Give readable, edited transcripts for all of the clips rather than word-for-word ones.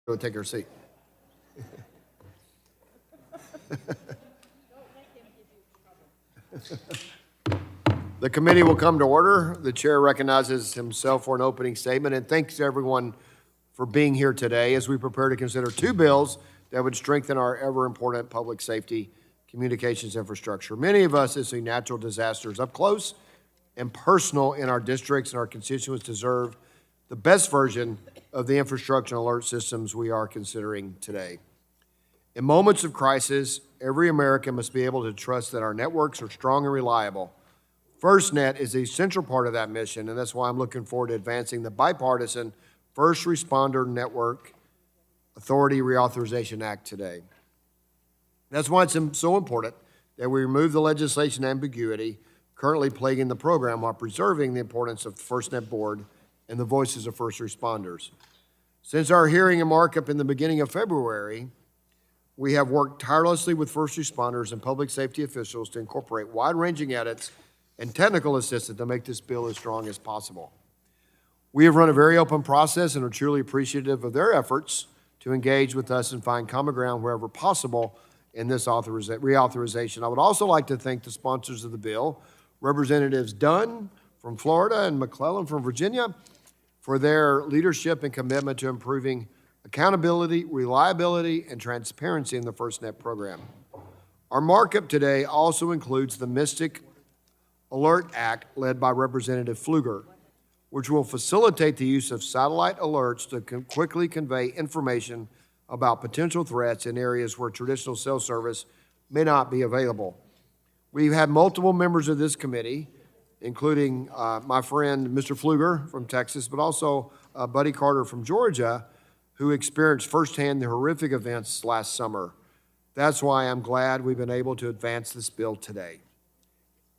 Go take her seat. The committee will come to order. The chair recognizes himself for an opening statement and thanks everyone for being here today as we prepare to consider two bills that would strengthen our ever-important public safety communications infrastructure. Many of us have seen natural disasters up close and personal in our districts, and our constituents deserve the best version of the infrastructure and alert systems we are considering today. In moments of crisis, every American must be able to trust that our networks are strong and reliable. FirstNet is a central part of that mission, and that's why I'm looking forward to advancing the bipartisan First Responder Network Authority Reauthorization Act today. That's why it's so important that we remove the legislation ambiguity currently plaguing the program while preserving the importance of the FirstNet board and the voices of first responders. Since our hearing in Markup in the beginning of February, we have worked tirelessly with first responders and public safety officials to incorporate wide-ranging edits and technical assistance to make this bill as strong as possible. We have run a very open process and are truly appreciative of their efforts to engage with us and find common ground wherever possible in this reauthorization. I would also like to thank the sponsors of the bill, Representatives Dunn from Florida and McClellan from Virginia, for their leadership and commitment to improving accountability, reliability, and transparency in the FirstNet program. Our markup today also includes the Mystic Alert Act led by Representative Pfluger, which will facilitate the use of satellite alerts to quickly convey information about potential threats in areas where traditional cell service may not be available. We've had multiple members of this committee, including my friend Mr. Pfluger from Texas, but also Buddy Carter from Georgia, who experienced firsthand the horrific events last summer. That's why I'm glad we've been able to advance this bill today.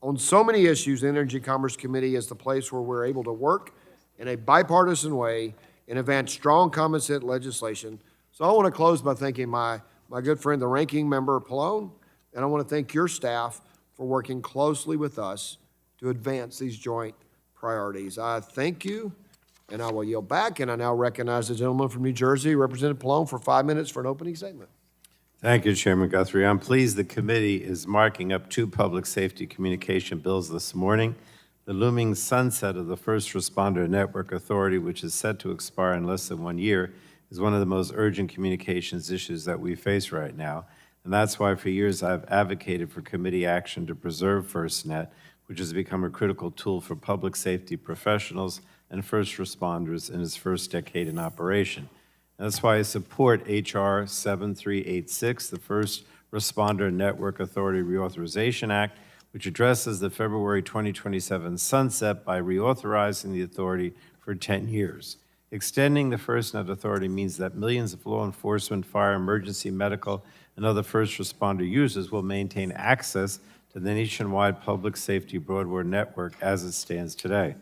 On so many issues, the Energy and Commerce Committee is the place where we're able to work in a bipartisan way and advance strong common sense legislation. So I want to close by thanking my good friend, the ranking member, Pallone, and I want to thank your staff for working closely with us to advance these joint priorities. I thank you, and I will yield back, and I now recognize the gentleman from New Jersey, Representative Pallone, for 5 minutes for an opening statement. Thank you, Chairman Guthrie. I'm pleased the committee is marking up two public safety communication bills this morning. The looming sunset of the First Responder Network Authority, which is set to expire in less than 1 year, is one of the most urgent communications issues that we face right now. And that's why for years I've advocated for committee action to preserve FirstNet, which has become a critical tool for public safety professionals and first responders in its first decade in operation. And that's why I support H.R. 7386, the First Responder Network Authority Reauthorization Act, which addresses the February 2027 sunset by reauthorizing the authority for 10 years. Extending the FirstNet authority means that millions of law enforcement, fire, emergency, medical, and other first responder users will maintain access to the nationwide public safety broadband network as it stands today.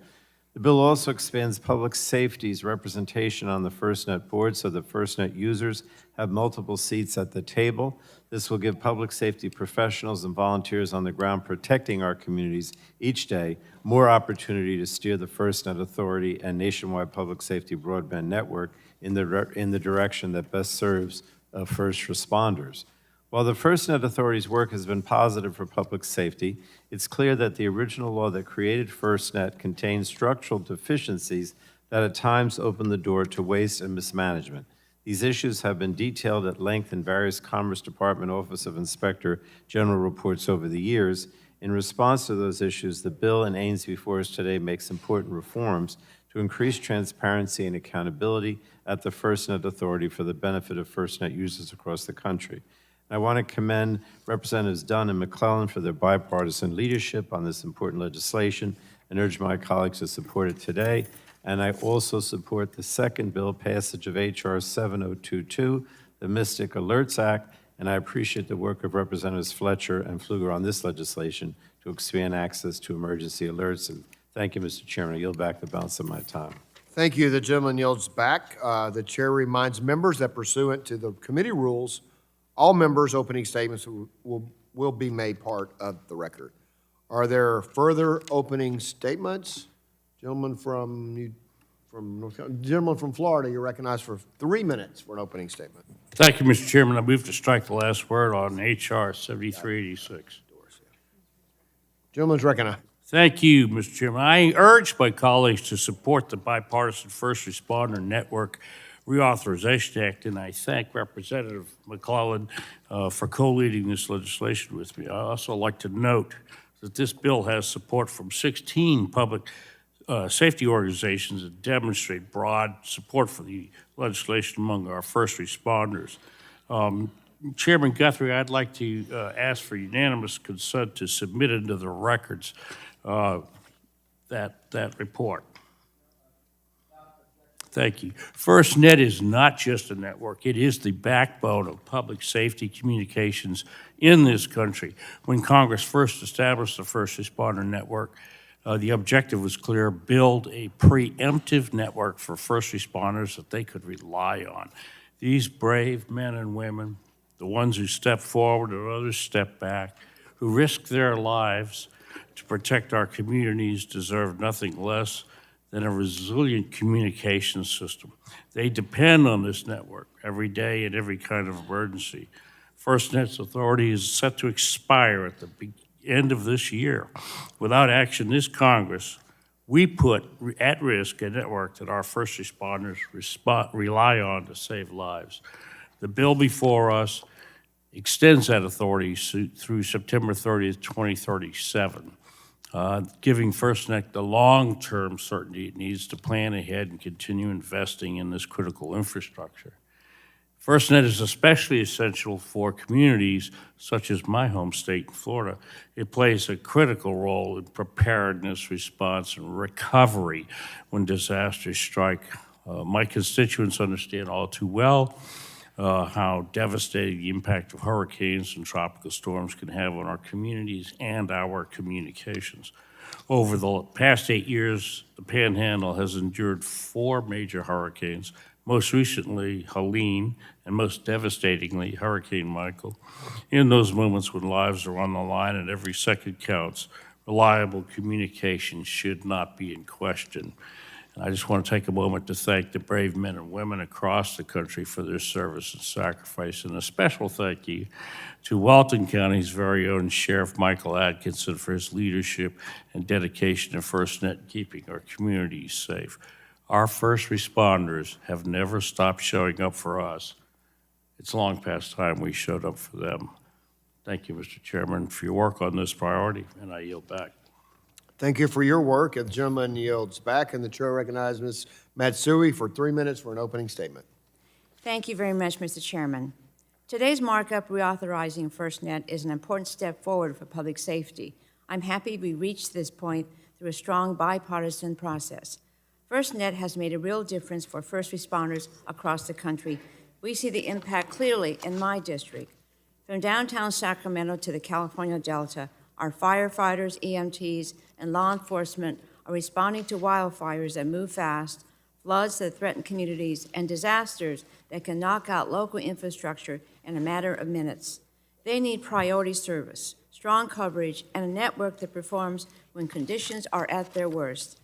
The bill also expands public safety's representation on the FirstNet board so that FirstNet users have multiple seats at the table. This will give public safety professionals and volunteers on the ground protecting our communities each day more opportunity to steer the FirstNet authority and nationwide public safety broadband network in the direction that best serves first responders. While the FirstNet Authority's work has been positive for public safety, it's clear that the original law that created FirstNet contains structural deficiencies that at times open the door to waste and mismanagement. These issues have been detailed at length in various Commerce Department Office of Inspector General reports over the years. In response to those issues, the bill and aims before us today makes important reforms to increase transparency and accountability at the FirstNet Authority for the benefit of FirstNet users across the country. I want to commend Representatives Dunn and McClellan for their bipartisan leadership on this important legislation and urge my colleagues to support it today. And I also support the second bill, passage of H.R. 7022, the Mystic Alerts Act, and I appreciate the work of Representatives Fletcher and Pfluger on this legislation to expand access to emergency alerts. And thank you, Mr. Chairman. I yield back the balance of my time. Thank you. The gentleman yields back. The chair reminds members that pursuant to the committee rules, all members' opening statements will be made part of the record. Are there further opening statements? Gentleman from from North Carolina. Gentleman from Florida, you're recognized for 3 minutes for an opening statement. Thank you, Mr. Chairman. I move to strike the last word on H.R. 7386. Gentleman's recognized. Thank you, Mr. Chairman. I urge my colleagues to support the bipartisan First Responder Network Reauthorization Act, and I thank Representative McClellan for co-leading this legislation with me. I also like to note that this bill has support from 16 public safety organizations that demonstrate broad support for the legislation among our first responders. Chairman Guthrie, I'd like to ask for unanimous consent to submit into the records that report. Thank you. FirstNet is not just a network. It is the backbone of public safety communications in this country. When Congress first established the First Responder Network, the objective was clear: build a preemptive network for first responders that they could rely on. These brave men and women, the ones who step forward and others step back, who risk their lives to protect our communities, deserve nothing less than a resilient communication system. They depend on this network every day in every kind of emergency. FirstNet's authority is set to expire at the end of this year. Without action this Congress, we put at risk a network that our first responders rely on to save lives. The bill before us extends that authority through September 30th, 2037. Giving FirstNet the long-term certainty it needs to plan ahead and continue investing in this critical infrastructure. FirstNet is especially essential for communities such as my home state in Florida. It plays a critical role in preparedness, response, and recovery when disasters strike. My constituents understand all too well how devastating the impact of hurricanes and tropical storms can have on our communities and our communications. Over the past 8 years, the Panhandle has endured 4 major hurricanes, most recently Helene, and most devastatingly Hurricane Michael. In those moments when lives are on the line and every second counts, reliable communication should not be in question. And I just want to take a moment to thank the brave men and women across the country for their service and sacrifice, and a special thank you to Walton County's very own Sheriff Michael Atkinson for his leadership and dedication to FirstNet in keeping our communities safe. Our first responders have never stopped showing up for us. It's long past time we showed up for them. Thank you, Mr. Chairman, for your work on this priority, and I yield back. Thank you for your work. The gentleman yields back, and the chair recognizes Ms. Matsui for 3 minutes for an opening statement. Thank you very much, Mr. Chairman. Today's markup reauthorizing FirstNet is an important step forward for public safety. I'm happy we reached this point through a strong bipartisan process. FirstNet has made a real difference for first responders across the country. We see the impact clearly in my district. From downtown Sacramento to the California Delta, our firefighters, EMTs, and law enforcement are responding to wildfires that move fast, floods that threaten communities, and disasters that can knock out local infrastructure in a matter of minutes. They need priority service, strong coverage, and a network that performs when conditions are at their worst.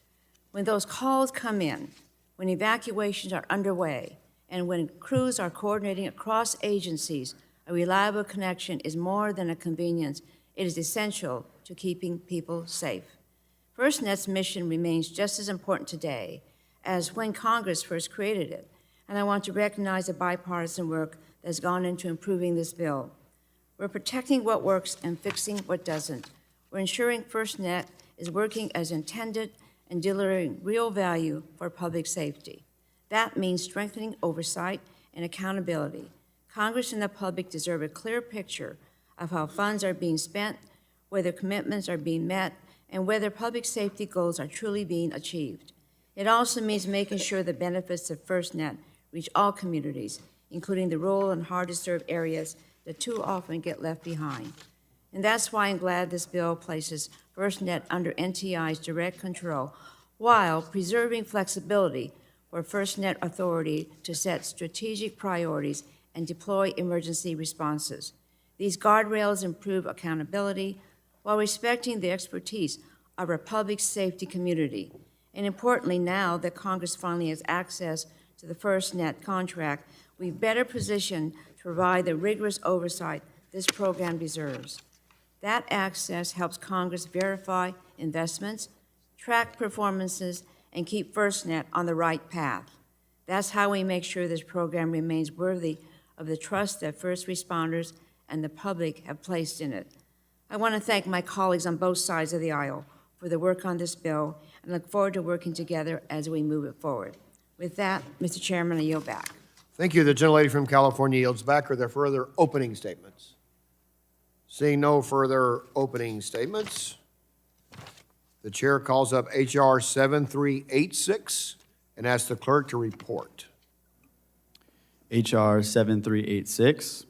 When those calls come in, when evacuations are underway, and when crews are coordinating across agencies, a reliable connection is more than a convenience. It is essential to keeping people safe. FirstNet's mission remains just as important today as when Congress first created it, and I want to recognize the bipartisan work that has gone into improving this bill. We're protecting what works and fixing what doesn't. We're ensuring FirstNet is working as intended and delivering real value for public safety. That means strengthening oversight and accountability. Congress and the public deserve a clear picture of how funds are being spent, whether commitments are being met, and whether public safety goals are truly being achieved. It also means making sure the benefits of FirstNet reach all communities, including the rural and hard-to-serve areas that too often get left behind. And that's why I'm glad this bill places FirstNet under NTI's direct control while preserving flexibility for FirstNet authority to set strategic priorities and deploy emergency responses. These guardrails improve accountability while respecting the expertise of our public safety community. And importantly, now that Congress finally has access to the FirstNet contract, we're better positioned to provide the rigorous oversight this program deserves. That access helps Congress verify investments, track performances, and keep FirstNet on the right path. That's how we make sure this program remains worthy of the trust that first responders and the public have placed in it. I want to thank my colleagues on both sides of the aisle for the work on this bill and look forward to working together as we move it forward. With that, Mr. Chairman, I yield back. Thank you. The gentlelady from California yields back. Are there further opening statements? Seeing no further opening statements, the chair calls up H.R. 7386 and asks the clerk to report. H.R. 7386,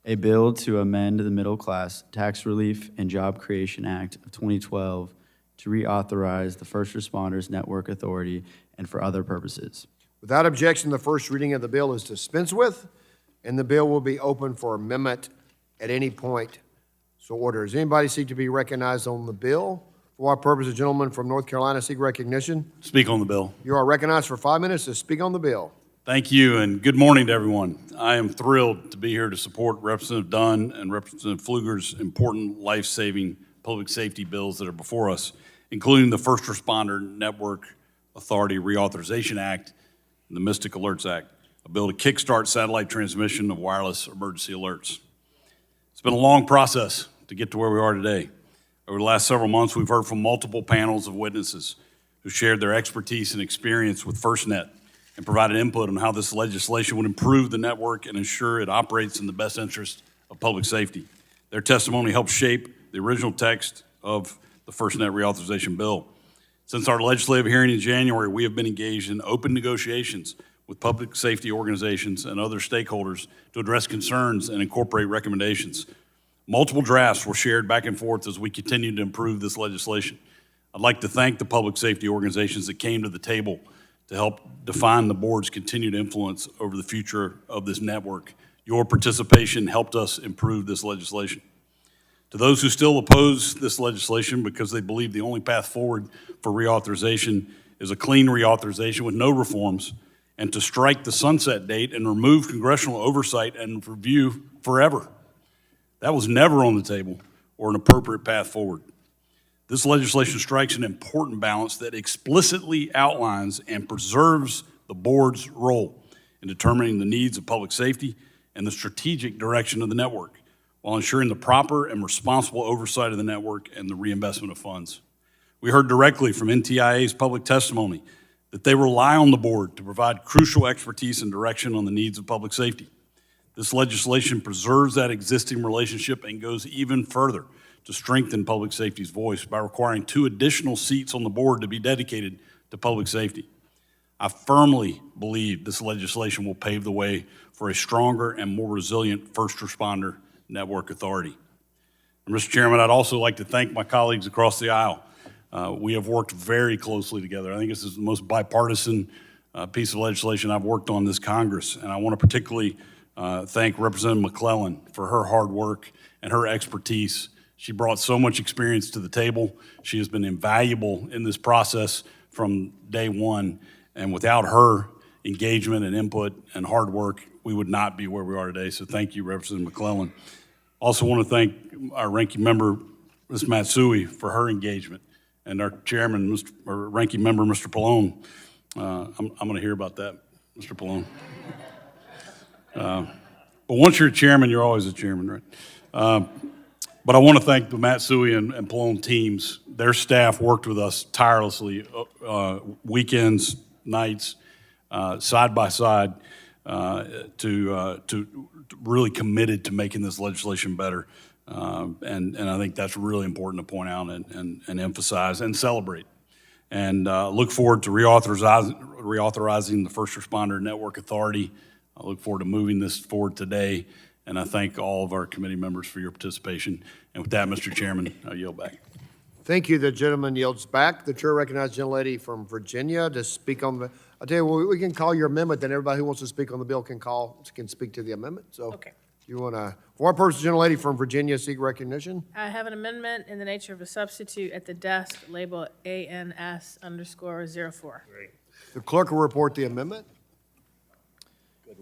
a bill to amend the Middle Class Tax Relief and Job Creation Act of 2012 to reauthorize the First Responders Network Authority and for other purposes. Without objection, the first reading of the bill is dispensed with, and the bill will be open for amendment at any point. So ordered. Does anybody seek to be recognized on the bill? For what purpose, the gentleman from North Carolina seek recognition? Speak on the bill. You are recognized for 5 minutes to speak on the bill. Thank you, and good morning to everyone. I am thrilled to be here to support Representative Dunn and Representative Pfluger's important life-saving public safety bills that are before us, including the First Responder Network Authority Reauthorization Act and the Mystic Alerts Act, a bill to kickstart satellite transmission of wireless emergency alerts. It's been a long process to get to where we are today. Over the last several months, we've heard from multiple panels of witnesses who shared their expertise and experience with FirstNet and provided input on how this legislation would improve the network and ensure it operates in the best interest of public safety. Their testimony helped shape the original text of the FirstNet reauthorization bill. Since our legislative hearing in January, we have been engaged in open negotiations with public safety organizations and other stakeholders to address concerns and incorporate recommendations. Multiple drafts were shared back and forth as we continued to improve this legislation. I'd like to thank the public safety organizations that came to the table to help define the board's continued influence over the future of this network. Your participation helped us improve this legislation. To those who still oppose this legislation because they believe the only path forward for reauthorization is a clean reauthorization with no reforms, and to strike the sunset date and remove congressional oversight and review forever. That was never on the table or an appropriate path forward. This legislation strikes an important balance that explicitly outlines and preserves the board's role in determining the needs of public safety and the strategic direction of the network, while ensuring the proper and responsible oversight of the network and the reinvestment of funds. We heard directly from NTIA's public testimony that they rely on the board to provide crucial expertise and direction on the needs of public safety. This legislation preserves that existing relationship and goes even further to strengthen public safety's voice by requiring 2 additional seats on the board to be dedicated to public safety. I firmly believe this legislation will pave the way for a stronger and more resilient first responder network authority. And Mr. Chairman, I'd also like to thank my colleagues across the aisle. We have worked very closely together. I think this is the most bipartisan piece of legislation I've worked on this Congress, and I want to particularly thank Representative McClellan for her hard work and her expertise. She brought so much experience to the table. She has been invaluable in this process from day one, and without her engagement and input and hard work, we would not be where we are today. So thank you, Representative McClellan. Also want to thank our ranking member, Ms. Matsui, for her engagement, and our chairman, or ranking member, Mr. Pallone. I'm going to hear about that, Mr. Pallone. But once you're a chairman, you're always a chairman, right? But I want to thank the Matsui and Pallone teams. Their staff worked with us tirelessly, weekends, nights, side by side, to really committed to making this legislation better. And I think that's really important to point out and emphasize and celebrate. And look forward to reauthorizing the First Responder Network Authority. I look forward to moving this forward today. And I thank all of our committee members for your participation. And with that, Mr. Chairman, I yield back. Thank you. The gentleman yields back. The chair recognizes the gentlelady from Virginia to speak on the, I'll tell you, we can call your amendment, then everybody who wants to speak on the bill can speak to the amendment. So, Okay. You want to, four-person gentlelady from Virginia seek recognition? I have an amendment in the nature of a substitute at the desk, labeled ANS_04. The clerk will report the amendment.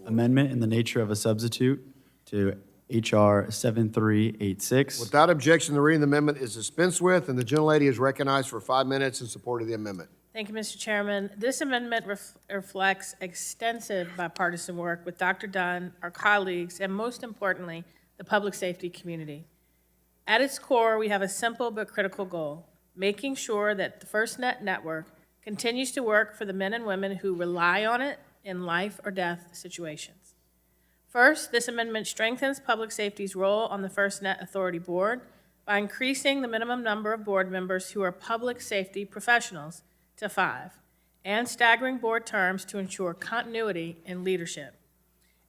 Amendment in the nature of a substitute to H.R. 7386. Without objection, the reading of the amendment is dispensed with, and the gentlelady is recognized for 5 minutes in support of the amendment. Thank you, Mr. Chairman. This amendment reflects extensive bipartisan work with Dr. Dunn, our colleagues, and most importantly, the public safety community. At its core, we have a simple but critical goal, making sure that the FirstNet network continues to work for the men and women who rely on it in life or death situations. First, this amendment strengthens public safety's role on the FirstNet Authority Board by increasing the minimum number of board members who are public safety professionals to 5, and staggering board terms to ensure continuity in leadership.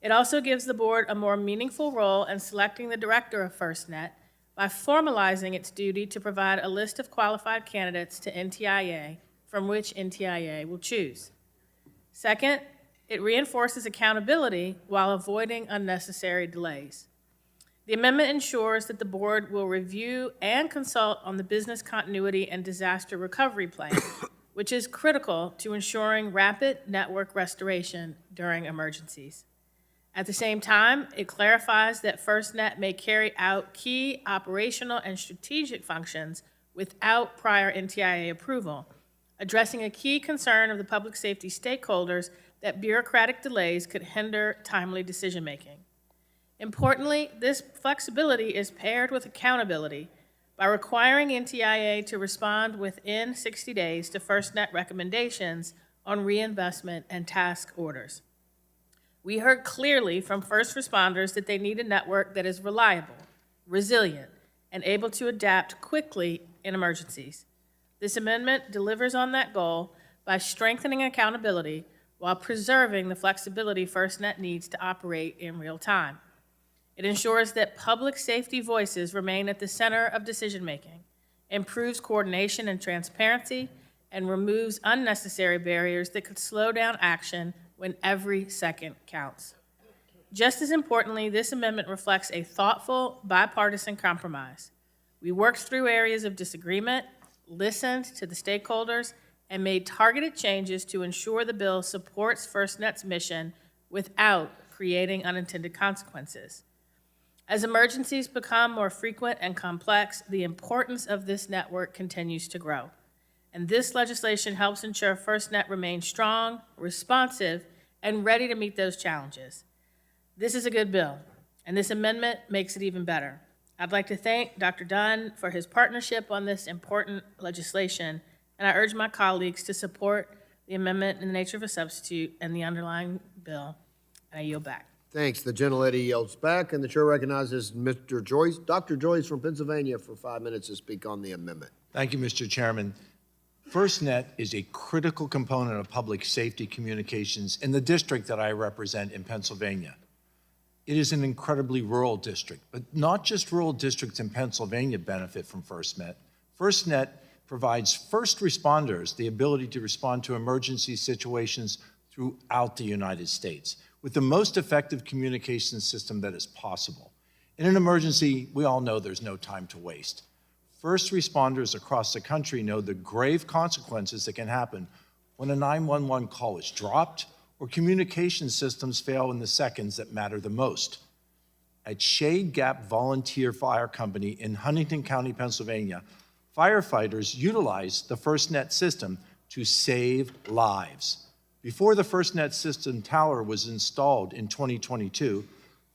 It also gives the board a more meaningful role in selecting the director of FirstNet by formalizing its duty to provide a list of qualified candidates to NTIA from which NTIA will choose. Second, it reinforces accountability while avoiding unnecessary delays. The amendment ensures that the board will review and consult on the business continuity and disaster recovery plan, which is critical to ensuring rapid network restoration during emergencies. At the same time, it clarifies that FirstNet may carry out key operational and strategic functions without prior NTIA approval, addressing a key concern of the public safety stakeholders that bureaucratic delays could hinder timely decision-making. Importantly, this flexibility is paired with accountability by requiring NTIA to respond within 60 days to FirstNet recommendations on reinvestment and task orders. We heard clearly from first responders that they need a network that is reliable, resilient, and able to adapt quickly in emergencies. This amendment delivers on that goal by strengthening accountability while preserving the flexibility FirstNet needs to operate in real time. It ensures that public safety voices remain at the center of decision-making, improves coordination and transparency, and removes unnecessary barriers that could slow down action when every second counts. Just as importantly, this amendment reflects a thoughtful, bipartisan compromise. We worked through areas of disagreement, listened to the stakeholders, and made targeted changes to ensure the bill supports FirstNet's mission without creating unintended consequences. As emergencies become more frequent and complex, the importance of this network continues to grow. And this legislation helps ensure FirstNet remains strong, responsive, and ready to meet those challenges. This is a good bill, and this amendment makes it even better. I'd like to thank Dr. Dunn for his partnership on this important legislation, and I urge my colleagues to support the amendment in the nature of a substitute and the underlying bill. And I yield back. Thanks. The gentlelady yields back, and the chair recognizes Mr. Joyce, Dr. Joyce from Pennsylvania for 5 minutes to speak on the amendment. Thank you, Mr. Chairman. FirstNet is a critical component of public safety communications in the district that I represent in Pennsylvania. It is an incredibly rural district, but not just rural districts in Pennsylvania benefit from FirstNet. FirstNet provides first responders the ability to respond to emergency situations throughout the United States with the most effective communication system that is possible. In an emergency, we all know there's no time to waste. First responders across the country know the grave consequences that can happen when a 911 call is dropped or communication systems fail in the seconds that matter the most. At Shade Gap Volunteer Fire Company in Huntington County, Pennsylvania, firefighters utilize the FirstNet system to save lives. Before the FirstNet system tower was installed in 2022,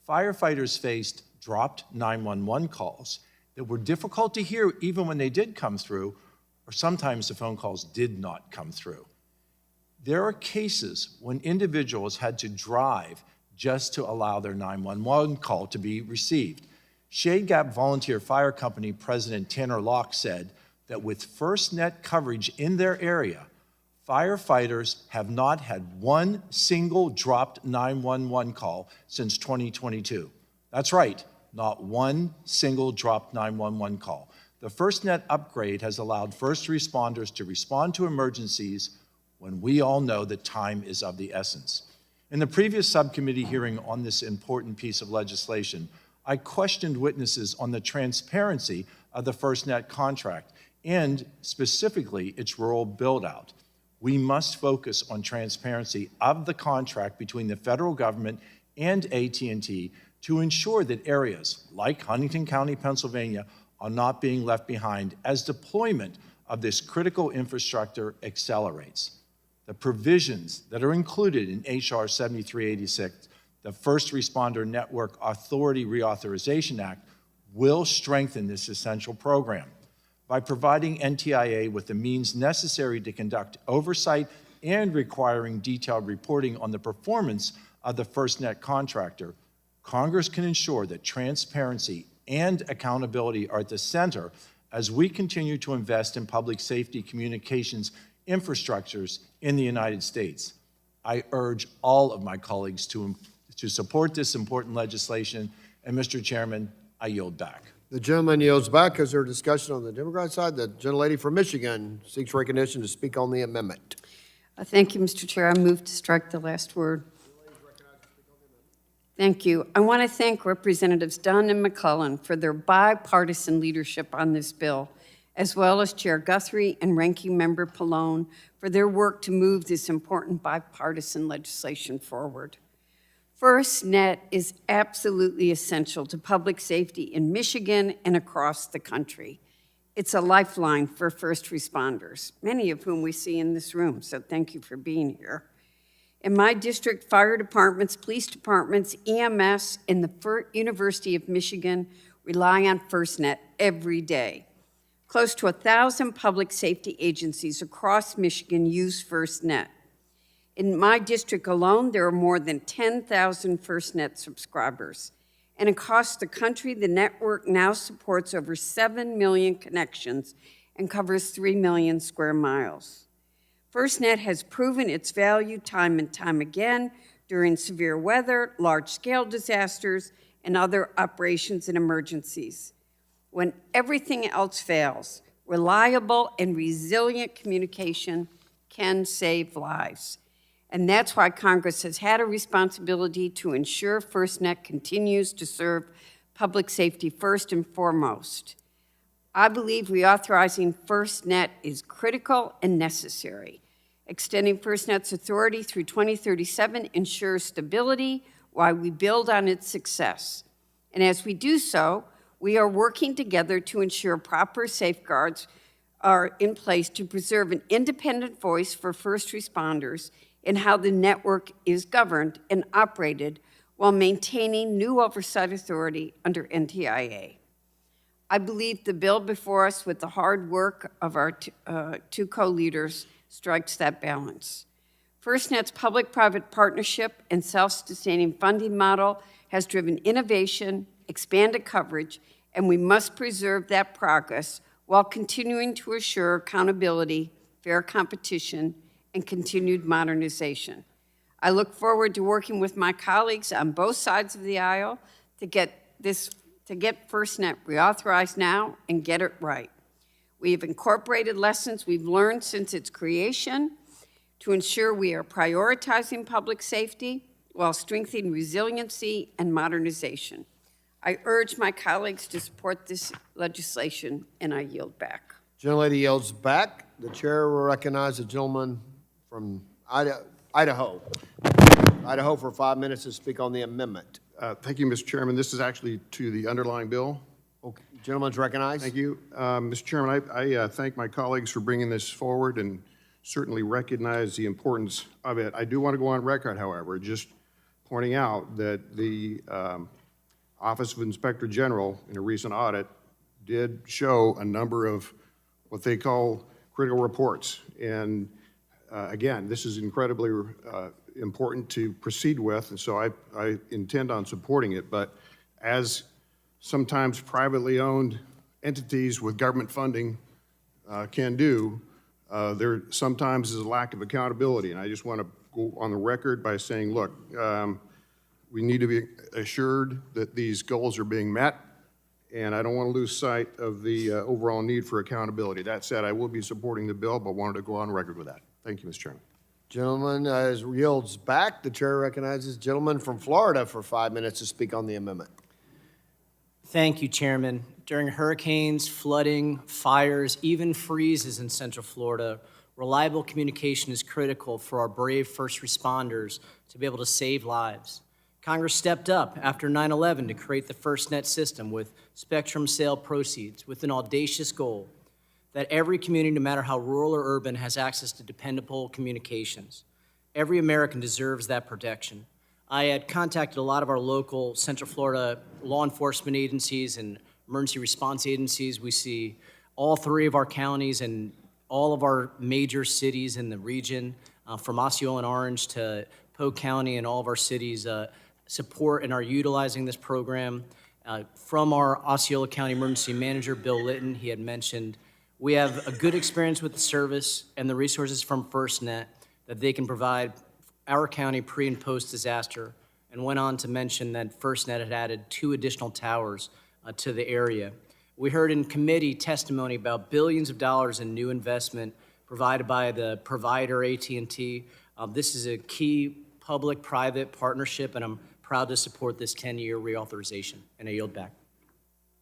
firefighters faced dropped 911 calls that were difficult to hear even when they did come through, or sometimes the phone calls did not come through. There are cases when individuals had to drive just to allow their 911 call to be received. Shade Gap Volunteer Fire Company President Tanner Locke said that with FirstNet coverage in their area, firefighters have not had one single dropped 911 call since 2022. That's right, not one single dropped 911 call. The FirstNet upgrade has allowed first responders to respond to emergencies when we all know that time is of the essence. In the previous subcommittee hearing on this important piece of legislation, I questioned witnesses on the transparency of the FirstNet contract and specifically its rural build-out. We must focus on transparency of the contract between the federal government and AT&T to ensure that areas like Huntington County, Pennsylvania, are not being left behind as deployment of this critical infrastructure accelerates. The provisions that are included in H.R. 7386, the First Responder Network Authority Reauthorization Act, will strengthen this essential program by providing NTIA with the means necessary to conduct oversight and requiring detailed reporting on the performance of the FirstNet contractor. Congress can ensure that transparency and accountability are at the center as we continue to invest in public safety communications infrastructures in the United States. I urge all of my colleagues to support this important legislation, and Mr. Chairman, I yield back. The gentleman yields back. Is there discussion on the Democrat side? The gentlelady from Michigan seeks recognition to speak on the amendment. Thank you, Mr. Chair. I move to strike the last word. Thank you. I want to thank Representatives Dunn and McClellan for their bipartisan leadership on this bill, as well as Chair Guthrie and Ranking Member Pallone for their work to move this important bipartisan legislation forward. FirstNet is absolutely essential to public safety in Michigan and across the country. It's a lifeline for first responders, many of whom we see in this room, so thank you for being here. In my district, fire departments, police departments, EMS, and the University of Michigan rely on FirstNet every day. Close to 1,000 public safety agencies across Michigan use FirstNet. In my district alone, there are more than 10,000 FirstNet subscribers. And across the country, the network now supports over 7 million connections and covers 3 million square miles. FirstNet has proven its value time and time again during severe weather, large-scale disasters, and other operations and emergencies. When everything else fails, reliable and resilient communication can save lives. And that's why Congress has had a responsibility to ensure FirstNet continues to serve public safety first and foremost. I believe reauthorizing FirstNet is critical and necessary. Extending FirstNet's authority through 2037 ensures stability while we build on its success. And as we do so, we are working together to ensure proper safeguards are in place to preserve an independent voice for first responders in how the network is governed and operated while maintaining new oversight authority under NTIA. I believe the bill before us, with the hard work of our two co-leaders, strikes that balance. FirstNet's public-private partnership and self-sustaining funding model has driven innovation, expanded coverage, and we must preserve that progress while continuing to assure accountability, fair competition, and continued modernization. I look forward to working with my colleagues on both sides of the aisle to get FirstNet reauthorized now and get it right. We have incorporated lessons we've learned since its creation to ensure we are prioritizing public safety while strengthening resiliency and modernization. I urge my colleagues to support this legislation, and I yield back. Gentlelady yields back. The chair will recognize the gentleman from Idaho. Idaho for 5 minutes to speak on the amendment. Thank you, Mr. Chairman. This is actually to the underlying bill. Okay. Gentleman's recognized. Thank you. Mr. Chairman, I thank my colleagues for bringing this forward and certainly recognize the importance of it. I do want to go on record, however, just pointing out that the Office of Inspector General, in a recent audit, did show a number of what they call critical reports. And again, this is incredibly important to proceed with, and so I intend on supporting it. But as sometimes privately owned entities with government funding can do, there sometimes is a lack of accountability. And I just want to go on the record by saying, look, we need to be assured that these goals are being met, and I don't want to lose sight of the overall need for accountability. That said, I will be supporting the bill, but wanted to go on record with that. Thank you, Mr. Chairman. Gentleman yields back. The chair recognizes gentleman from Florida for 5 minutes to speak on the amendment. Thank you, Chairman. During hurricanes, flooding, fires, even freezes in Central Florida, reliable communication is critical for our brave first responders to be able to save lives. Congress stepped up after 9/11 to create the FirstNet system with spectrum sale proceeds with an audacious goal that every community, no matter how rural or urban, has access to dependable communications. Every American deserves that protection. I had contacted a lot of our local Central Florida law enforcement agencies and emergency response agencies. We see all three of our counties and all of our major cities in the region, from Osceola and Orange to Polk County, and all of our cities support and are utilizing this program. From our Osceola County Emergency Manager, Bill Litton, he had mentioned we have a good experience with the service and the resources from FirstNet that they can provide our county pre and post disaster, and went on to mention that FirstNet had added 2 additional towers to the area. We heard in committee testimony about billions of dollars in new investment provided by the provider AT&T. This is a key public-private partnership, and I'm proud to support this 10-year reauthorization, and I yield back.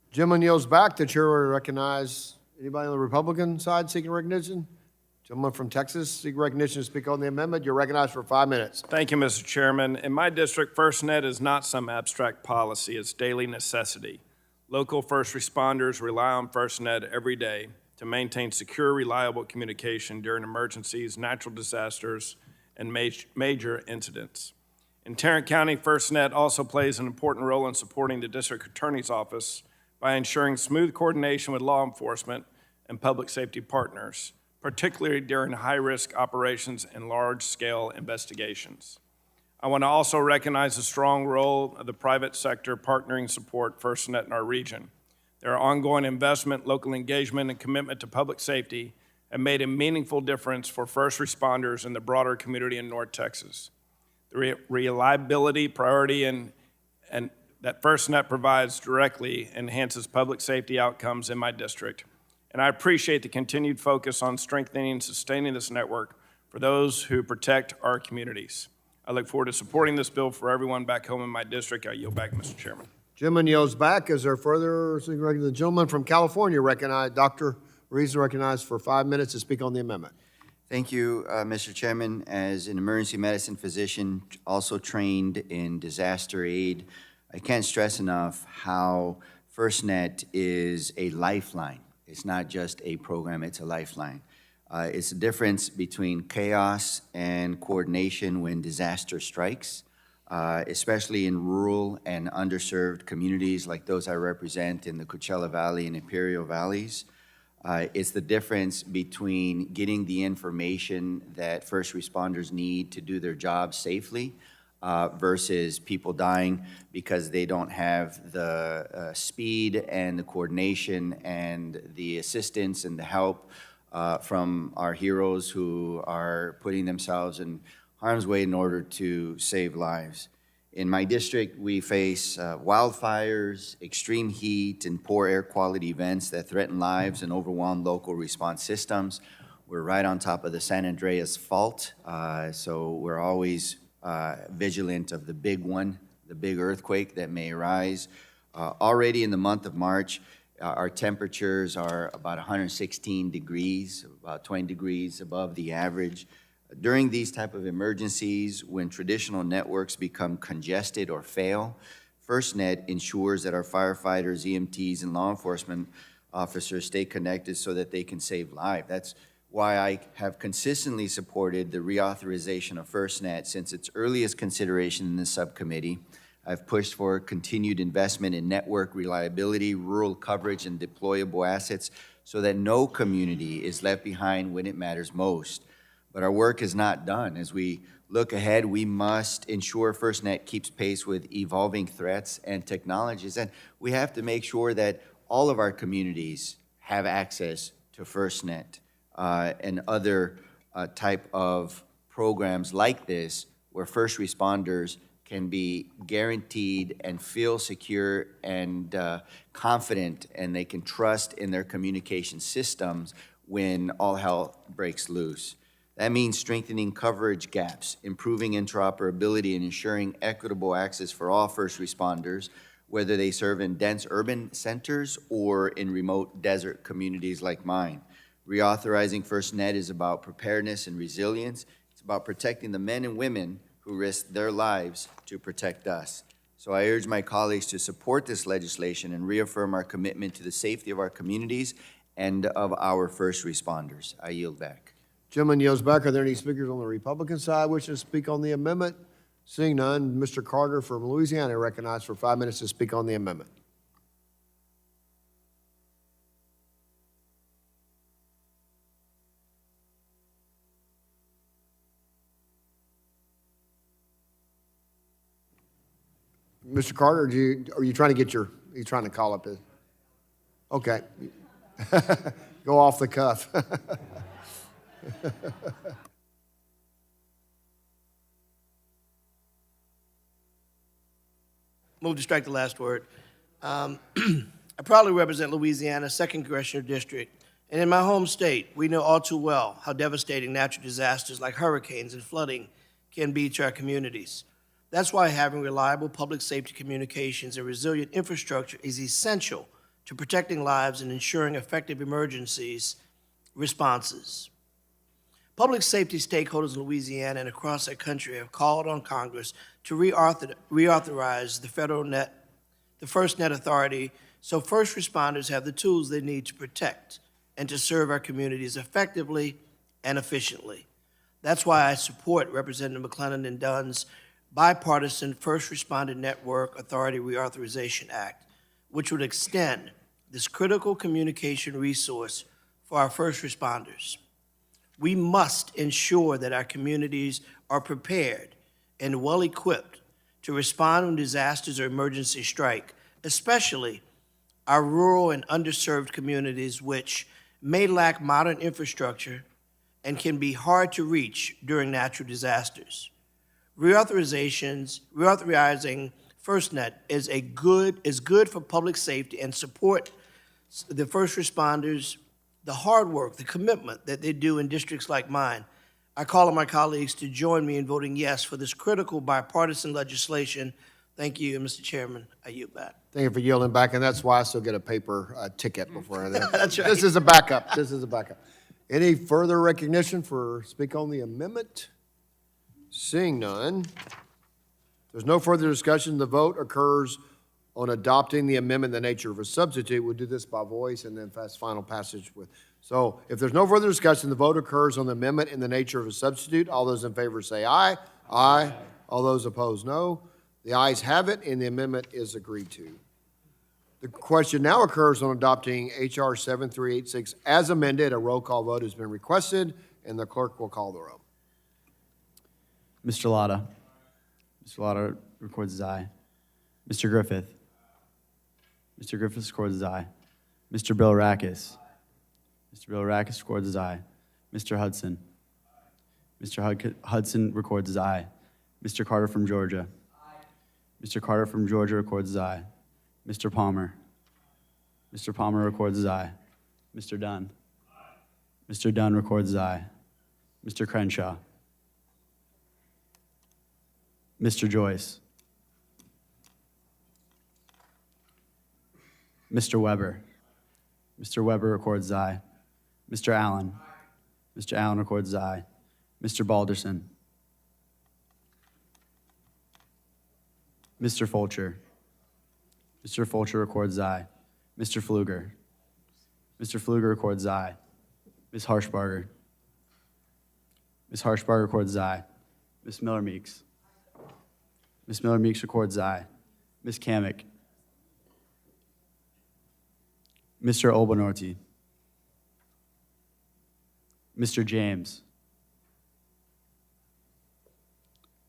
Gentleman yields back. The chair will recognize anybody on the Republican side seeking recognition. Gentleman from Texas seeking recognition to speak on the amendment. You're recognized for 5 minutes. Thank you, Mr. Chairman. In my district, FirstNet is not some abstract policy. It's daily necessity. Local first responders rely on FirstNet every day to maintain secure, reliable communication during emergencies, natural disasters, and major incidents. In Tarrant County, FirstNet also plays an important role in supporting the district attorney's office by ensuring smooth coordination with law enforcement and public safety partners, particularly during high-risk operations and large-scale investigations. I want to also recognize the strong role of the private sector partnering support FirstNet in our region. Their ongoing investment, local engagement, and commitment to public safety have made a meaningful difference for first responders and the broader community in North Texas. The reliability, priority, and that FirstNet provides directly enhances public safety outcomes in my district. And I appreciate the continued focus on strengthening and sustaining this network for those who protect our communities. I look forward to supporting this bill for everyone back home in my district. I yield back, Mr. Chairman. Gentleman yields back. Is there further seeking recognition? The gentleman from California recognized, Dr. Reese recognized for 5 minutes to speak on the amendment. Thank you, Mr. Chairman. As an emergency medicine physician, also trained in disaster aid, I can't stress enough how FirstNet is a lifeline. It's not just a program, it's a lifeline. It's the difference between chaos and coordination when disaster strikes, especially in rural and underserved communities like those I represent in the Coachella Valley and Imperial Valleys. It's the difference between getting the information that first responders need to do their job safely versus people dying because they don't have the speed and the coordination and the assistance and the help from our heroes who are putting themselves in harm's way in order to save lives. In my district, we face wildfires, extreme heat, and poor air quality events that threaten lives and overwhelm local response systems. We're right on top of the San Andreas Fault, so we're always vigilant of the big one, the big earthquake that may arise. Already in the month of March, our temperatures are about 116 degrees, about 20 degrees above the average. During these type of emergencies, when traditional networks become congested or fail, FirstNet ensures that our firefighters, EMTs, and law enforcement officers stay connected so that they can save lives. That's why I have consistently supported the reauthorization of FirstNet since its earliest consideration in this subcommittee. I've pushed for continued investment in network reliability, rural coverage, and deployable assets so that no community is left behind when it matters most. But our work is not done. As we look ahead, we must ensure FirstNet keeps pace with evolving threats and technologies, and we have to make sure that all of our communities have access to FirstNet and other type of programs like this where first responders can be guaranteed and feel secure and confident, and they can trust in their communication systems when all hell breaks loose. That means strengthening coverage gaps, improving interoperability, and ensuring equitable access for all first responders, whether they serve in dense urban centers or in remote desert communities like mine. Reauthorizing FirstNet is about preparedness and resilience. It's about protecting the men and women who risk their lives to protect us. So I urge my colleagues to support this legislation and reaffirm our commitment to the safety of our communities and of our first responders. I yield back. Gentleman yields back. Are there any speakers on the Republican side wishing to speak on the amendment? Seeing none, Mr. Carter from Louisiana recognized for 5 minutes to speak on the amendment. Mr. Carter, are you trying to get are you trying to call up his? Okay. Go off the cuff. Move to strike the last word. I proudly represent Louisiana's 2nd Congressional District, and in my home state, we know all too well how devastating natural disasters like hurricanes and flooding can be to our communities. That's why having reliable public safety communications and resilient infrastructure is essential to protecting lives and ensuring effective emergencies responses. Public safety stakeholders in Louisiana and across our country have called on Congress to reauthorize the FirstNet authority so first responders have the tools they need to protect and to serve our communities effectively and efficiently. That's why I support Representative McClellan and Dunn's bipartisan First Responder Network Authority Reauthorization Act, which would extend this critical communication resource for our first responders. We must ensure that our communities are prepared and well-equipped to respond when disasters or emergencies strike, especially our rural and underserved communities which may lack modern infrastructure and can be hard to reach during natural disasters. Reauthorizing FirstNet is good for public safety and support the first responders, the hard work, the commitment that they do in districts like mine. I call on my colleagues to join me in voting yes for this critical bipartisan legislation. Thank you, Mr. Chairman. I yield back. Thank you for yielding back, and that's why I still get a paper ticket before I. That's right. This is a backup. This is a backup. Any further recognition for speak on the amendment? Seeing none, there's no further discussion. The vote occurs on adopting the amendment in the nature of a substitute. We'll do this by voice and then final passage with. So if there's no further discussion, the vote occurs on the amendment in the nature of a substitute. All those in favor say aye. Aye. All those opposed, no. The ayes have it, and the amendment is agreed to. The question now occurs on adopting H.R. 7386 as amended. A roll call vote has been requested, and the clerk will call the roll. Mr. Latta. Mr. Latta records his aye. Mr. Griffith. Mr. Griffith records his aye. Mr. Bill Rackus. Mr. Bill Rackus records his aye. Mr. Hudson. Mr. Hudson records his aye. Mr. Carter from Georgia. Mr. Carter from Georgia records his aye. Mr. Palmer. Mr. Palmer records his aye. Mr. Dunn. Mr. Dunn records his aye. Mr. Crenshaw. Mr. Joyce. Mr. Weber. Mr. Weber records his aye. Mr. Allen. Mr. Allen records his aye. Mr. Balderson. Mr. Fulcher. Mr. Fulcher records his aye. Mr. Pfluger. Mr. Pfluger records his aye. Ms. Harshbarger. Ms. Harshbarger records his aye. Ms. Miller Meeks. Ms. Miller Meeks records his aye. Ms. Kamick. Mr. Olbenorti. Mr. James.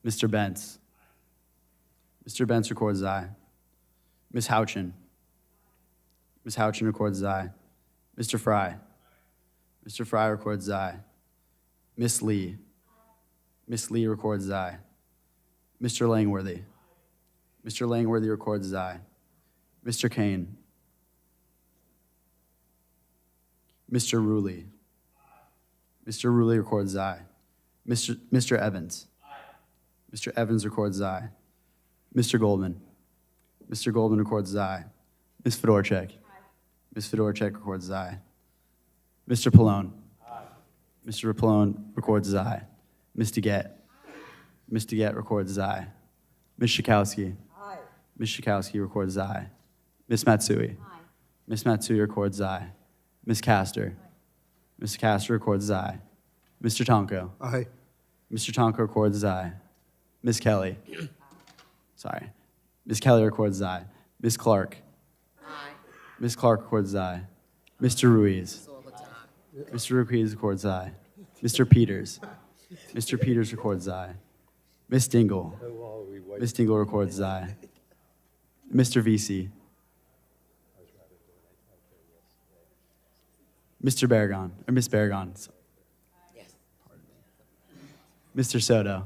Mr. Bentz. Mr. Bentz records his aye. Ms. Houchin. Ms. Houchin records his aye. Mr. Fry. Mr. Fry records his aye. Ms. Lee. Ms. Lee records his aye. Mr. Langworthy. Mr. Langworthy records his aye. Mr. Kane. Mr. Ruley. Mr. Ruley records his aye. Mr. Evans. Mr. Evans records aye. Mr. Goldman. Mr. Goldman records aye. Ms. Fedorchak. Ms. Fedorchak records aye. Mr. Pallone. Mr. Pallone records aye. Ms. DeGette. Ms. DeGette records aye. Ms. Schakowsky. Ms. Schakowsky records aye. Ms. Matsui. Ms. Matsui records aye. Ms. Castor. Ms. Castor records aye. Mr. Tonko. Aye. Mr. Tonko records aye. Ms. Kelly. Sorry. Ms. Kelly records aye. Ms. Clark. Ms. Clark records aye. Mr. Ruiz. Mr. Ruiz records aye. Mr. Peters. Mr. Peters records aye. Ms. Dingle. Ms. Dingle records aye. Mr. VC. Mr. Barragon, or Ms. Barragon. Mr. Soto.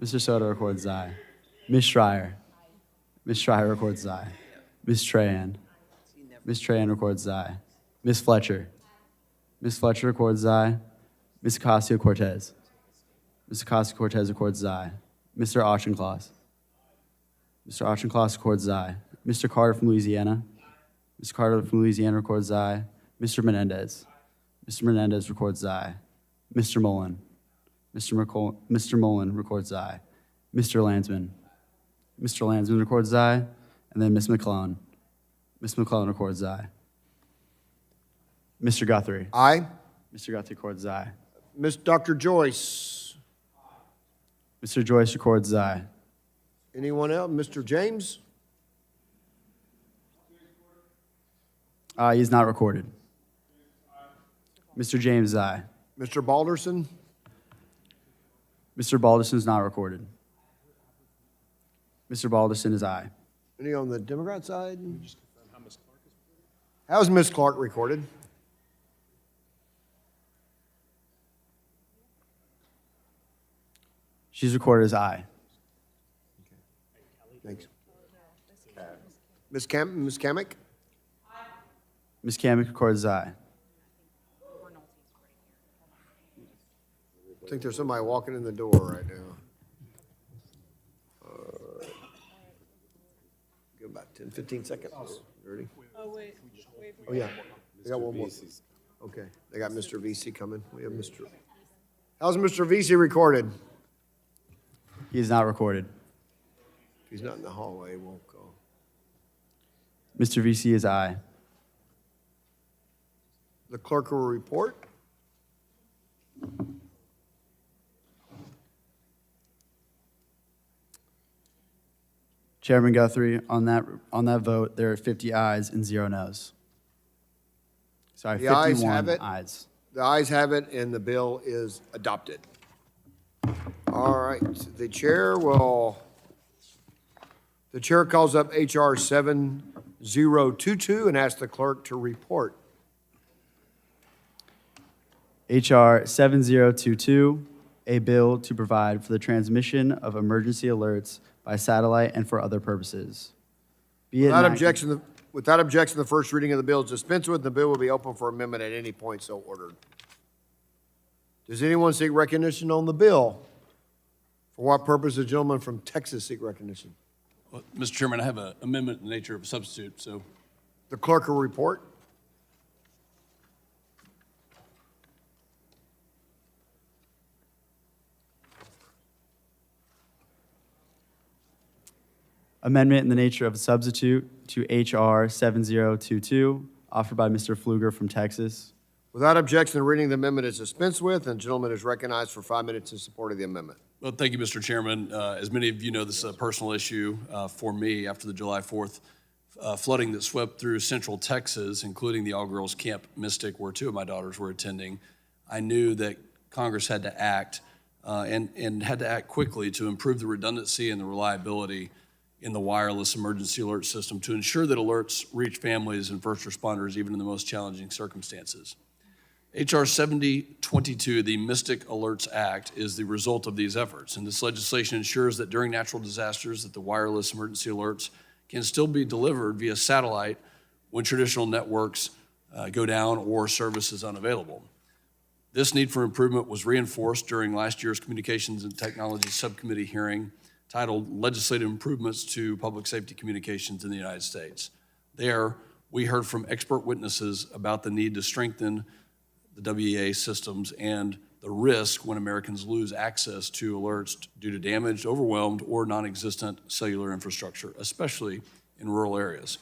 Mr. Soto records aye. Ms. Schreier. Ms. Schreier records aye. Ms. Trahan. Ms. Trahan records aye. Ms. Fletcher. Ms. Fletcher records aye. Ms. Ocasio-Cortez. Ms. Ocasio-Cortez records aye. Mr. Auchincloss. Mr. Auchincloss records aye. Mr. Carter from Louisiana. Mr. Carter from Louisiana records aye. Mr. Menendez. Mr. Menendez records aye. Mr. Mullen. Mr. Mullen records aye. Mr. Landsman. Mr. Landsman records aye. And then Ms. McClellan. Ms. McClellan records aye. Mr. Guthrie. Aye. Mr. Guthrie records aye. Dr. Joyce. Mr. Joyce records aye. Anyone else? Mr. James? He is not recorded. Mr. James, aye. Mr. Balderson? Mr. Balderson is not recorded. Mr. Balderson is aye. Any on the Democrat side? How's Ms. Clark recorded? She's recorded as aye. Thanks. Ms. Kamick? Ms. Kamick records as aye. I think there's somebody walking in the door right now. Give about 10, 15 seconds. Ready? Oh, wait. Oh, yeah. They got one more. Okay, they got Mr. VC coming. We have Mr. How's Mr. VC recorded? He is not recorded. If he's not in the hallway, we'll go. Mr. VC is aye. The clerk will report. Chairman Guthrie, on that vote, there are 50 ayes and 0 noes. Sorry, The ayes 51 have it. ayes. The ayes have it, and the bill is adopted. All right, the chair calls up HR 7022 and asks the clerk to report. HR 7022, a bill to provide for the transmission of emergency alerts by satellite and for other purposes. Be it Without enacted- objection, the first reading of the bill is dispensed with, and the bill will be open for amendment at any point so ordered. Does anyone seek recognition on the bill? For what purpose does the gentleman from Texas seek recognition? Well, Mr. Chairman, I have an amendment in the nature of a substitute, so The clerk will report. Amendment in the nature of a substitute to HR 7022, offered by Mr. Pfluger from Texas. Without objection, the reading of the amendment is dispensed with, and the gentleman is recognized for 5 minutes in support of the amendment. Well, thank you, Mr. Chairman. As many of you know, this is a personal issue for me after the July 4th flooding that swept through central Texas, including the all-girls Camp Mystic, where 2 of my daughters were attending. I knew that Congress had to act and had to act quickly to improve the redundancy and the reliability in the wireless emergency alert system to ensure that alerts reach families and first responders even in the most challenging circumstances. H.R. 7022, the Mystic Alerts Act, is the result of these efforts, and this legislation ensures that during natural disasters that the wireless emergency alerts can still be delivered via satellite when traditional networks go down or service is unavailable. This need for improvement was reinforced during last year's Communications and Technology Subcommittee hearing titled Legislative Improvements to Public Safety Communications in the United States. There, we heard from expert witnesses about the need to strengthen the WEA systems and the risk when Americans lose access to alerts due to damaged, overwhelmed, or non-existent cellular infrastructure, especially in rural areas.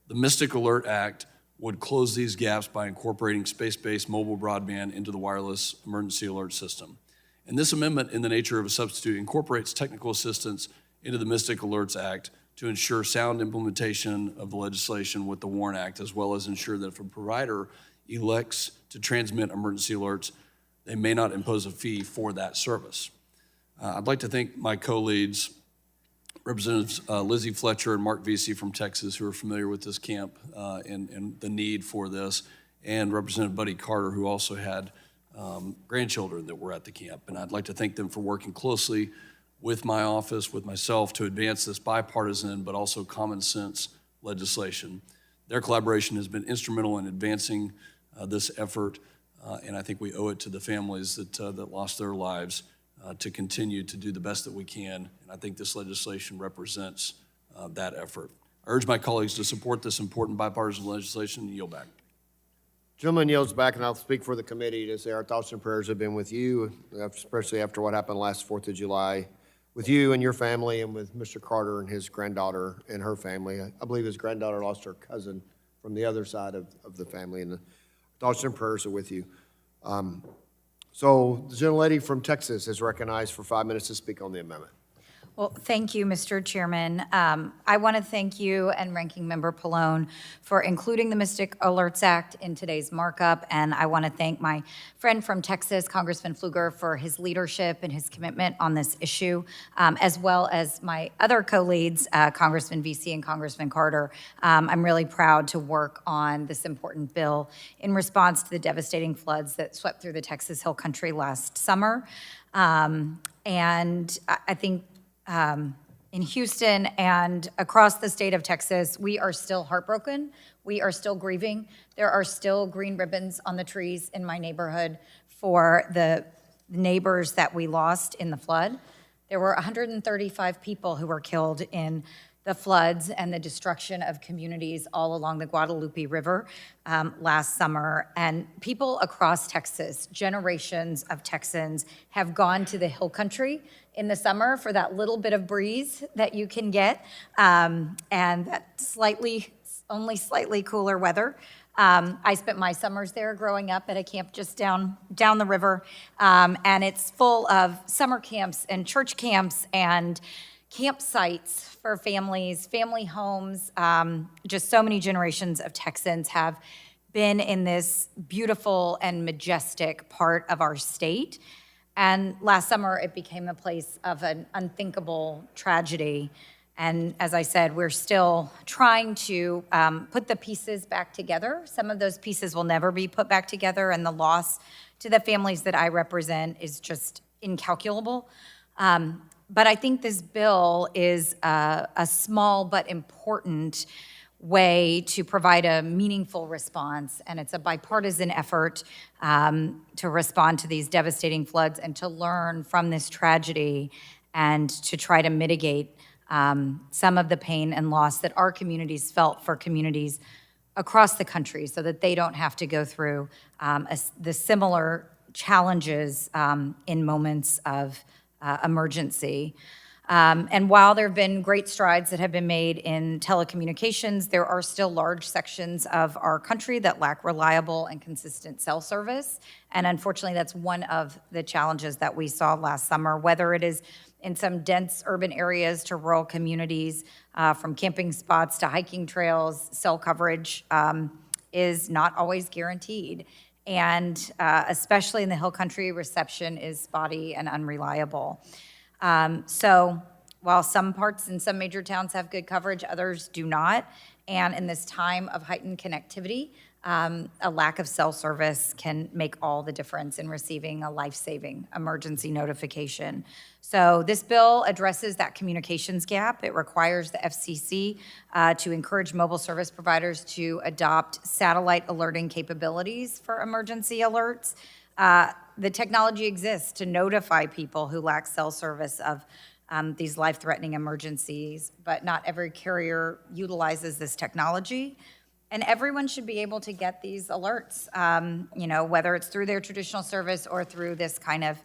The Mystic Alert Act would close these gaps by incorporating space-based mobile broadband into the wireless emergency alert system. And this amendment, in the nature of a substitute, incorporates technical assistance into the Mystic Alerts Act to ensure sound implementation of the legislation with the WARN Act, as well as ensure that if a provider elects to transmit emergency alerts, they may not impose a fee for that service. I'd like to thank my co-leads, Representatives Lizzie Fletcher and Mark Vesey from Texas, who are familiar with this camp and the need for this, and Representative Buddy Carter, who also had grandchildren that were at the camp. And I'd like to thank them for working closely with my office, with myself, to advance this bipartisan but also common sense legislation. Their collaboration has been instrumental in advancing this effort, and I think we owe it to the families that lost their lives to continue to do the best that we can, and I think this legislation represents that effort. I urge my colleagues to support this important bipartisan legislation and yield back. Gentleman yields back, and I'll speak for the committee to say our thoughts and prayers have been with you, especially after what happened last 4th of July, with you and your family, and with Mr. Carter and his granddaughter and her family. I believe his granddaughter lost her cousin from the other side of the family, and the thoughts and prayers are with you. So the gentlelady from Texas is recognized for 5 minutes to speak on the amendment. Well, thank you, Mr. Chairman. I want to thank you and Ranking Member Pallone for including the Mystic Alerts Act in today's markup, and I want to thank my friend from Texas, Congressman Pfluger, for his leadership and his commitment on this issue, as well as my other co-leads, Congressman Vesey and Congressman Carter. I'm really proud to work on this important bill in response to the devastating floods that swept through the Texas Hill Country last summer. And I think in Houston and across the state of Texas, we are still heartbroken. We are still grieving. There are still green ribbons on the trees in my neighborhood for the neighbors that we lost in the flood. There were 135 people who were killed in the floods and the destruction of communities all along the Guadalupe River last summer. And people across Texas, generations of Texans, have gone to the hill country in the summer for that little bit of breeze that you can get, and that only slightly cooler weather. I spent my summers there growing up at a camp just down the river, and it's full of summer camps and church camps and campsites for families, family homes. Just so many generations of Texans have been in this beautiful and majestic part of our state. And last summer, it became the place of an unthinkable tragedy. And as I said, we're still trying to put the pieces back together. Some of those pieces will never be put back together, and the loss to the families that I represent is just incalculable. But I think this bill is a small but important way to provide a meaningful response, and it's a bipartisan effort to respond to these devastating floods and to learn from this tragedy and to try to mitigate some of the pain and loss that our communities felt for communities across the country, so that they don't have to go through the similar challenges in moments of emergency. And while there have been great strides that have been made in telecommunications, there are still large sections of our country that lack reliable and consistent cell service. And unfortunately, that's one of the challenges that we saw last summer, whether it is in some dense urban areas to rural communities, from camping spots to hiking trails. Cell coverage is not always guaranteed. And especially in the Hill Country, reception is spotty and unreliable. So while some parts in some major towns have good coverage, others do not. And in this time of heightened connectivity, a lack of cell service can make all the difference in receiving a life-saving emergency notification. So this bill addresses that communications gap. It requires the FCC to encourage mobile service providers to adopt satellite alerting capabilities for emergency alerts. The technology exists to notify people who lack cell service of these life-threatening emergencies, but not every carrier utilizes this technology. And everyone should be able to get these alerts, whether it's through their traditional service or through this kind of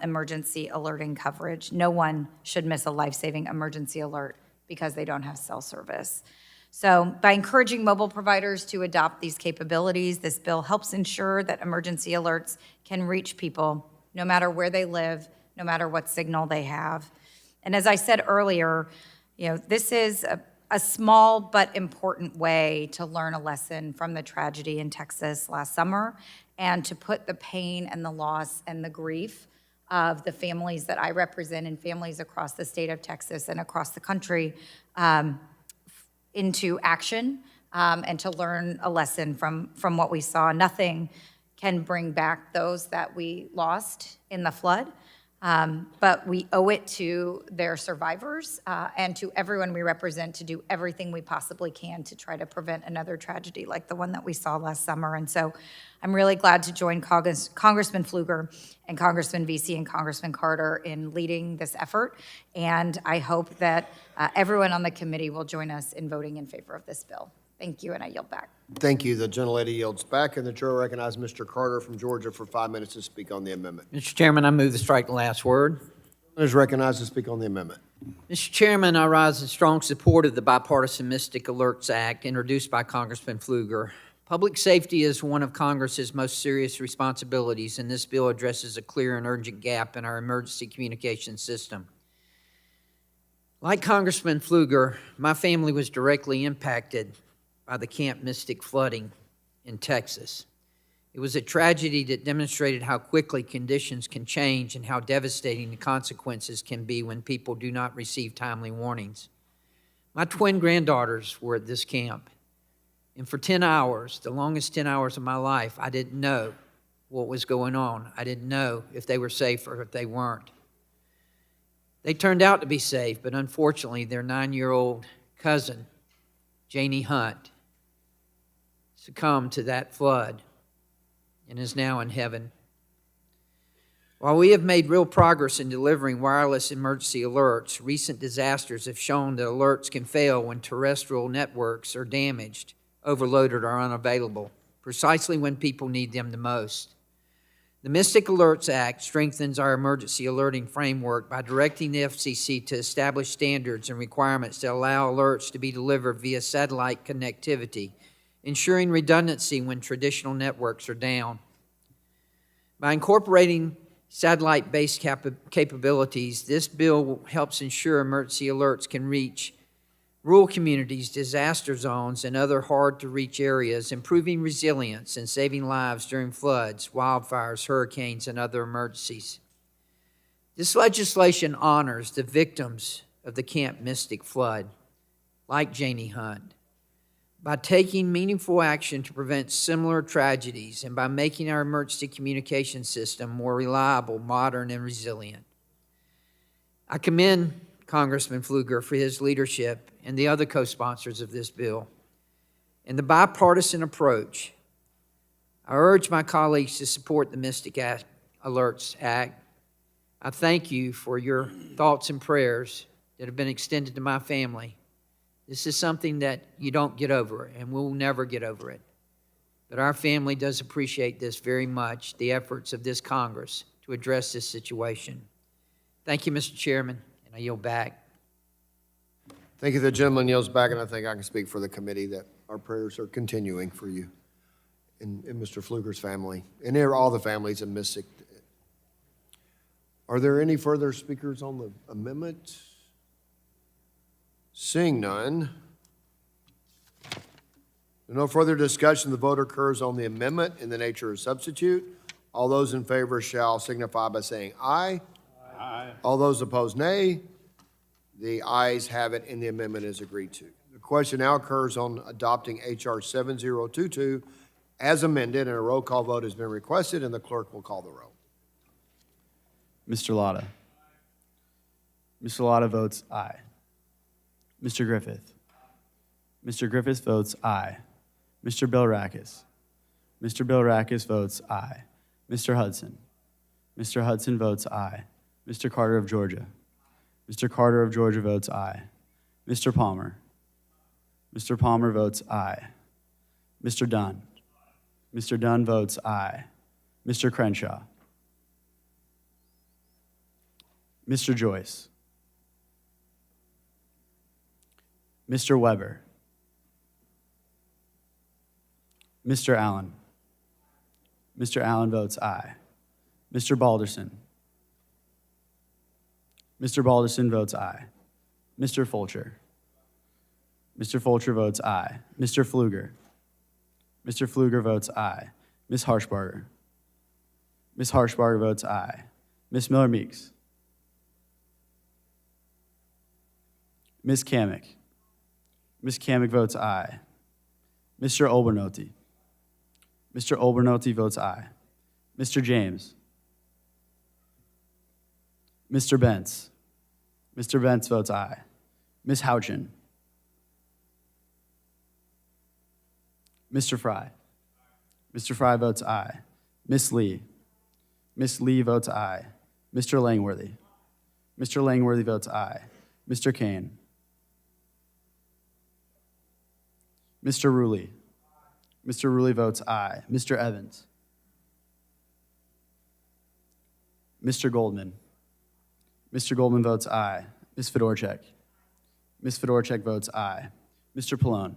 emergency alerting coverage. No one should miss a life-saving emergency alert because they don't have cell service. So by encouraging mobile providers to adopt these capabilities, this bill helps ensure that emergency alerts can reach people no matter where they live, no matter what signal they have. And as I said earlier, this is a small but important way to learn a lesson from the tragedy in Texas last summer and to put the pain and the loss and the grief of the families that I represent and families across the state of Texas and across the country into action and to learn a lesson from what we saw. Nothing can bring back those that we lost in the flood, but we owe it to their survivors and to everyone we represent to do everything we possibly can to try to prevent another tragedy like the one that we saw last summer. And so I'm really glad to join Congressman Pfluger and Congressman Vesey and Congressman Carter in leading this effort. And I hope that everyone on the committee will join us in voting in favor of this bill. Thank you, and I yield back. Thank you. The gentlelady yields back, and the chair recognizes Mr. Carter from Georgia for 5 minutes to speak on the amendment. Mr. Chairman, I move to strike the last word. Is recognized to speak on the amendment. Mr. Chairman, I rise in strong support of the Bipartisan Mystic Alerts Act introduced by Congressman Pfluger. Public safety is one of Congress's most serious responsibilities, and this bill addresses a clear and urgent gap in our emergency communications system. Like Congressman Pfluger, my family was directly impacted by the Camp Mystic flooding in Texas. It was a tragedy that demonstrated how quickly conditions can change and how devastating the consequences can be when people do not receive timely warnings. My twin granddaughters were at this camp, and for 10 hours, the longest 10 hours of my life, I didn't know what was going on. I didn't know if they were safe or if they weren't. They turned out to be safe, but unfortunately, their 9-year-old cousin, Janie Hunt, succumbed to that flood and is now in heaven. While we have made real progress in delivering wireless emergency alerts, recent disasters have shown that alerts can fail when terrestrial networks are damaged, overloaded, or unavailable, precisely when people need them the most. The Mystic Alerts Act strengthens our emergency alerting framework by directing the FCC to establish standards and requirements that allow alerts to be delivered via satellite connectivity, ensuring redundancy when traditional networks are down. By incorporating satellite-based capabilities, this bill helps ensure emergency alerts can reach rural communities, disaster zones, and other hard-to-reach areas, improving resilience and saving lives during floods, wildfires, hurricanes, and other emergencies. This legislation honors the victims of the Camp Mystic flood, like Janie Hunt, by taking meaningful action to prevent similar tragedies and by making our emergency communication system more reliable, modern, and resilient. I commend Congressman Pfluger for his leadership and the other co-sponsors of this bill. In the bipartisan approach, I urge my colleagues to support the Mystic Alerts Act. I thank you for your thoughts and prayers that have been extended to my family. This is something that you don't get over, and we'll never get over it. But our family does appreciate this very much, the efforts of this Congress to address this situation. Thank you, Mr. Chairman, and I yield back. Thank you. The gentleman yields back, and I think I can speak for the committee that our prayers are continuing for you and Mr. Pfluger's family, and all the families in Mystic. Are there any further speakers on the amendment? Seeing none. No further discussion. The vote occurs on the amendment in the nature of substitute. All those in favor shall signify by saying aye. Aye. All those opposed, nay. The ayes have it, and the amendment is agreed to. The question now occurs on adopting H.R. 7022 as amended, and a roll call vote has been requested, and the clerk will call the roll. Mr. Latta. Mr. Latta votes aye. Mr. Griffith. Mr. Griffith votes aye. Mr. Bilrakis. Mr. Bilrakis votes aye. Mr. Hudson. Mr. Hudson votes aye. Mr. Carter of Georgia. Mr. Carter of Georgia votes aye. Mr. Palmer. Mr. Palmer votes aye. Mr. Dunn. Mr. Dunn votes aye. Mr. Crenshaw. Mr. Joyce. Mr. Weber. Mr. Allen. Mr. Allen votes aye. Mr. Balderson. Mr. Balderson votes aye. Mr. Fulcher. Mr. Fulcher votes aye. Mr. Pfluger. Mr. Pfluger votes aye. Ms. Harshbarger. Ms. Harshbarger votes aye. Ms. Miller-Meeks. Ms. Kamick. Ms. Kamick votes aye. Mr. Obernolte. Mr. Obernolte votes aye. Mr. James. Mr. Bentz. Mr. Bentz votes aye. Ms. Houchin. Mr. Fry. Mr. Fry votes aye. Ms. Lee. Ms. Lee votes aye. Mr. Langworthy. Mr. Langworthy votes aye. Mr. Kane. Mr. Rulli. Mr. Rulli votes aye. Mr. Evans. Mr. Goldman. Mr. Goldman votes aye. Ms. Fedorchak. Ms. Fedorchak votes aye. Mr. Pallone.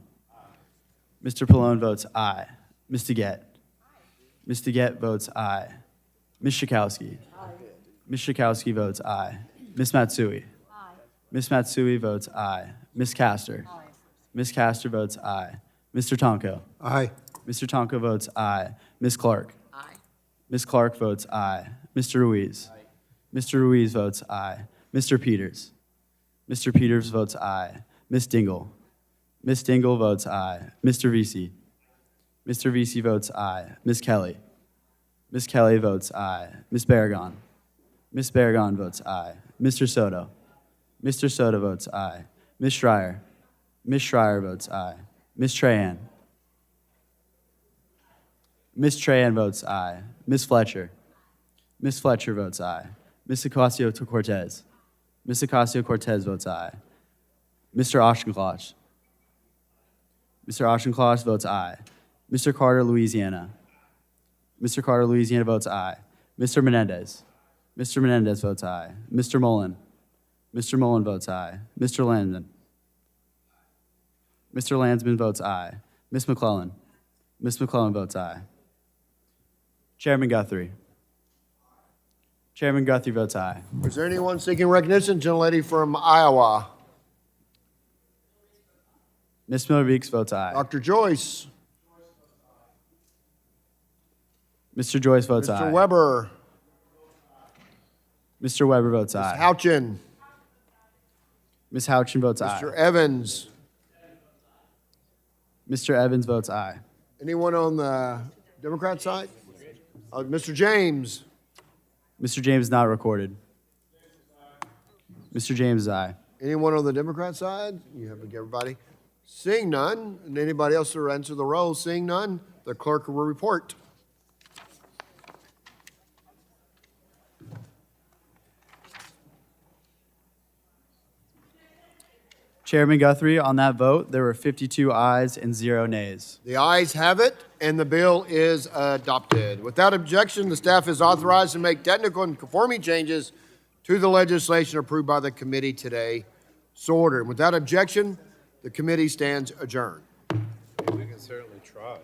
Mr. Pallone votes aye. Ms. DeGette. Ms. DeGette votes aye. Ms. Schakowsky. Ms. Schakowsky votes aye. Ms. Matsui. Ms. Matsui votes aye. Ms. Castor. Ms. Castor votes aye. Mr. Tonko. Aye. Mr. Tonko votes aye. Ms. Clark. Aye. Ms. Clark votes aye. Mr. Ruiz. Mr. Ruiz votes aye. Mr. Peters. Mr. Peters votes aye. Ms. Dingle. Ms. Dingle votes aye. Mr. Vesey. Mr. Vesey votes aye. Ms. Kelly. Ms. Kelly votes aye. Ms. Barragon. Ms. Barragon votes aye. Mr. Soto. Mr. Soto votes aye. Ms. Schreier. Ms. Schreier votes aye. Ms. Trahan. Ms. Trahan votes aye. Ms. Fletcher. Ms. Fletcher votes aye. Ms. Ocasio-Cortez. Ms. Ocasio-Cortez votes aye. Mr. Auchinclosh. Mr. Auchinclosh votes aye. Mr. Carter, Louisiana. Mr. Carter, Louisiana votes aye. Mr. Menendez. Mr. Menendez votes aye. Mr. Mullen. Mr. Mullen votes aye. Mr. Landsman. Mr. Landsman votes aye. Ms. McClellan. Ms. McClellan votes aye. Chairman Guthrie. Chairman Guthrie votes aye. Is there anyone seeking recognition? Gentlelady from Iowa. Ms. Miller-Meeks votes aye. Dr. Joyce. Mr. Joyce votes aye. Mr. Weber. Mr. Weber votes Ms. aye. Houchin. Ms. Houchin votes aye. Mr. Evans. Mr. Evans votes aye. Anyone on the Democrat side? Mr. James. Mr. James is not recorded. Mr. James is aye. Anyone on the Democrat side? You have to get everybody. Seeing none, and anybody else to answer the roll? Seeing none, the clerk will report. Chairman Guthrie, on that vote, there were 52 ayes and 0 nays. The ayes have it, and the bill is adopted. Without objection, the staff is authorized to make technical and conforming changes to the legislation approved by the committee today. So ordered. Without objection, the committee stands adjourned. We can certainly try.